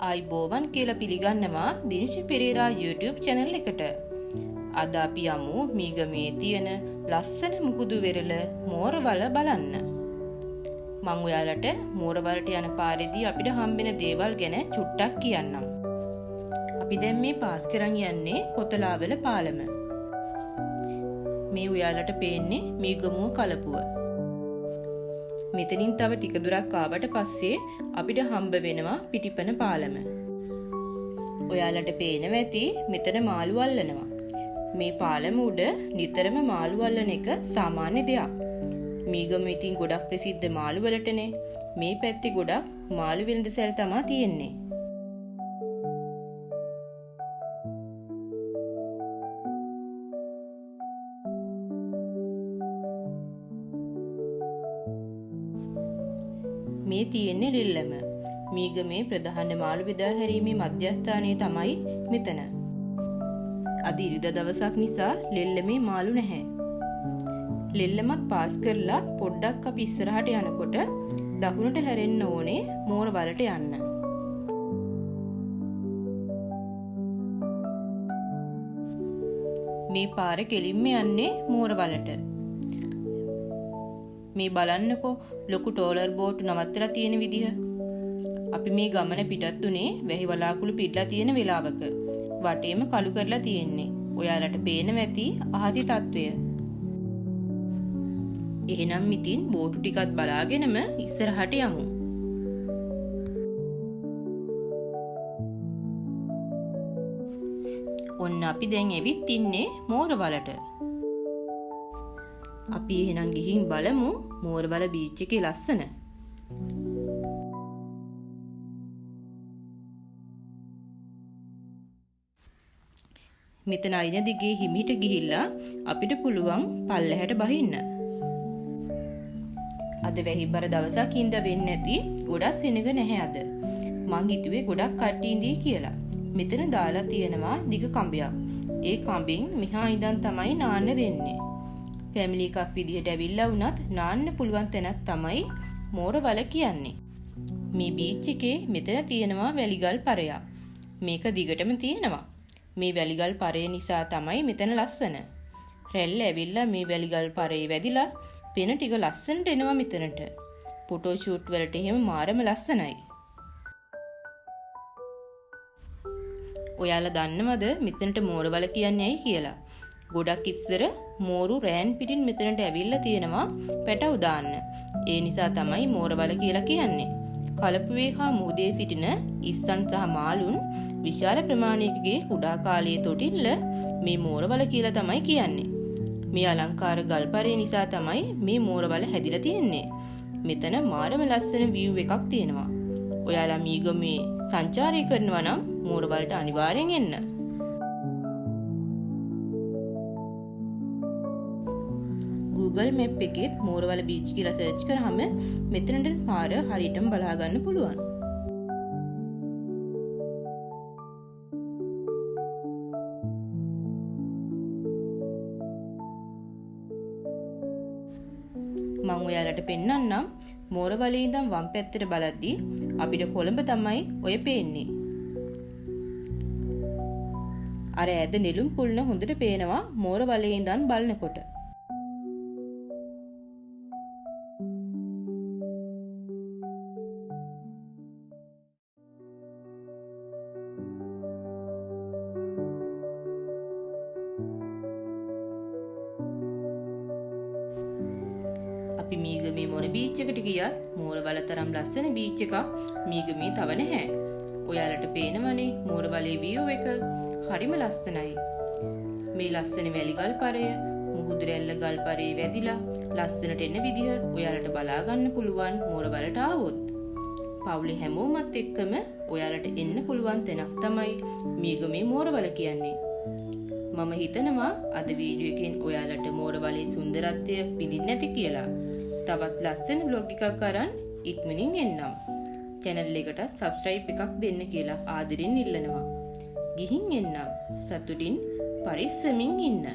ආයිබෝවන් කියලා පිළිගන්නවා දිනිෂි Perera YouTube channel එකට. අද අපි යමු මීගමේ තියෙන ලස්සන මුහුදු වෙරළ මෝරවල බලන්න. මම ඔයාලට මෝරවලට යන පාරේදී අපිට හම්බෙන දේවල් ගැන චුට්ටක් කියන්නම්. අපි දැන් මේ පාස් කරන් යන්නේ කොතලාවල පාලම. මේ ඔයාලට පේන්නේ මීගමුව කලපුව. මෙතනින් තව ටික දුරක් ආවට පස්සේ අපිට හම්බ වෙනවා පිටිපන පාලම. ඔයාලට පේනවා ඇති මෙතන මාළු අල්ලනවා. මේ පාලම උඩ නිතරම මාළු අල්ලන එක සාමාන්‍ය දෙයක්. මීගම ඉතින් ගොඩක් ප්‍රසිද්ධ මාළු වලටනේ. මේ පැත්තේ ගොඩක් මාළු වෙළඳසැල් තමයි තියෙන්නේ. මේ තියෙන්නේ ලෙල්ලම. මීගමේ ප්‍රධාන මාළු බෙදා හැරීමේ මධ්‍යස්ථානය තමයි මෙතන. අද ඉරිදා දවසක් නිසා ලෙල්ලමේ මාළු නැහැ. ලෙල්ලමත් පාස් කරලා පොඩ්ඩක් අපි ඉස්සරහට යනකොට දකුණට හැරෙන්න ඕනේ මෝරවලට යන්න. මේ පාර කෙලින්ම යන්නේ මෝරවලට. මේ බලන්නකෝ ලොකු ටෝලර් බෝට් නවත්තලා තියෙන විදිහ. අපි මේ ගමන පිටත් උනේ වැහි වලාකුළු පිටලා තියෙන වෙලාවක. වටේම කළු කරලා තියෙන්නේ. ඔයාලට පේනවා ඇති අහසි තත්වය. එහෙනම් ඉතින් බෝටු ටිකත් බලාගෙනම ඉස්සරහට යමු. ඔන්න අපි දැන් ඇවිත් ඉන්නේ මෝරවලට. අපි එහෙනම් ගිහින් බලමු මෝරවල බීච් එකේ ලස්සන. මෙතන අයින දිගේ හිමිට ගිහිල්ලා අපිට පුළුවන් පල්ලෙහාට බහින්න. අද වැහිබර දවසක් ඉඳ වෙන්නේ නැති ගොඩක් සෙනග නැහැ අද. මං හිතුවේ ගොඩක් කට්ටිය ඉඳී කියලා. මෙතන දාලා තියෙනවා දිග කඹයක්. ඒ කඹෙන් මෙහා ඉඳන් තමයි නාන්න දෙන්නේ. ෆැමිලි එකක් විදිහට ඇවිල්ලා වුණත් නාන්න පුළුවන් තැනක් තමයි මෝරවල කියන්නේ. මේ බීච් එකේ මෙතන තියෙනවා වැලිගල් පරයක්. මේක දිගටම තියෙනවා. මේ වැලිගල් පරේ නිසා තමයි මෙතන ලස්සන. රැල්ල ඇවිල්ලා මේ වැලිගල් පරේ වැදිලා පෙන ටික ලස්සනට එනවා මෙතනට. ෆොටෝ ෂූට් වලට එහෙම මාරම ලස්සනයි. ඔයාලා දන්නවද මෙතනට මෝරවල කියන්නේ ඇයි කියලා? ගොඩක් ඉස්සර මෝරු රෑන් පිටින් මෙතනට ඇවිල්ලා තියෙනවා පැටව දාන්න. ඒ නිසා තමයි මෝරවල කියලා කියන්නේ. කලපුවේ හා මුහුදේ සිටින ඉස්සන් සහ මාළුන් විශාල ප්‍රමාණයකගේ කුඩා කාලයේ තොටිල්ල මේ මෝරවල කියලා තමයි කියන්නේ. මේ අලංකාර ගල්පරේ නිසා තමයි මේ මෝරවල හැදිලා තියෙන්නේ. මෙතන මාරම ලස්සන view එකක් තියෙනවා. ඔයාලා මීගමේ සංචාරය කරනවා නම් මෝරවලට අනිවාර්යෙන් එන්න. Google Map එකෙත් මෝරවල බීච් කියලා සර්ච් කරාම මෙතනට පාර හරියටම බලා ගන්න පුළුවන්. මම ඔයාලට පෙන්නන්නම් මෝරවලේ ඉඳන් වම් පැත්තට බලද්දී අපිට කොළඹ තමයි ඔය පේන්නේ. අර ඇද නෙළුම් කුල්න හොඳට පේනවා මෝරවලේ ඉඳන් බලනකොට. අපි මීගමේ මොන බීච් එකට ගියත් මෝරවල තරම් ලස්සන බීච් එකක් මීගමේ තව නැහැ. ඔයාලට පේනවනේ මෝරවලේ view එක හරිම ලස්සනයි. මේ ලස්සන වැලිගල් පරය මුහුදු රැල්ල ගල් පරේ වැදිලා ලස්සනට එන විදිහ ඔයාලට බලා ගන්න පුළුවන් මෝරවලට ආවොත්. පවුලේ හැමෝමත් එක්කම ඔයාලට එන්න පුළුවන් තැනක් තමයි මීගමේ මෝරවල කියන්නේ. මම හිතනවා අද වීඩියෝ එකෙන් ඔයාලට මෝරවලේ සුන්දරත්වය විඳින්න ඇති කියලා. තවත් ලස්සන vlog එකක් අරන් ඉක්මනින් එන්නම්. channel එකට subscribe එකක් දෙන්න කියලා ආදරෙන් ඉල්ලනවා. ගිහින් එන්නම්. සතුටින් පරිස්සමින් ඉන්න.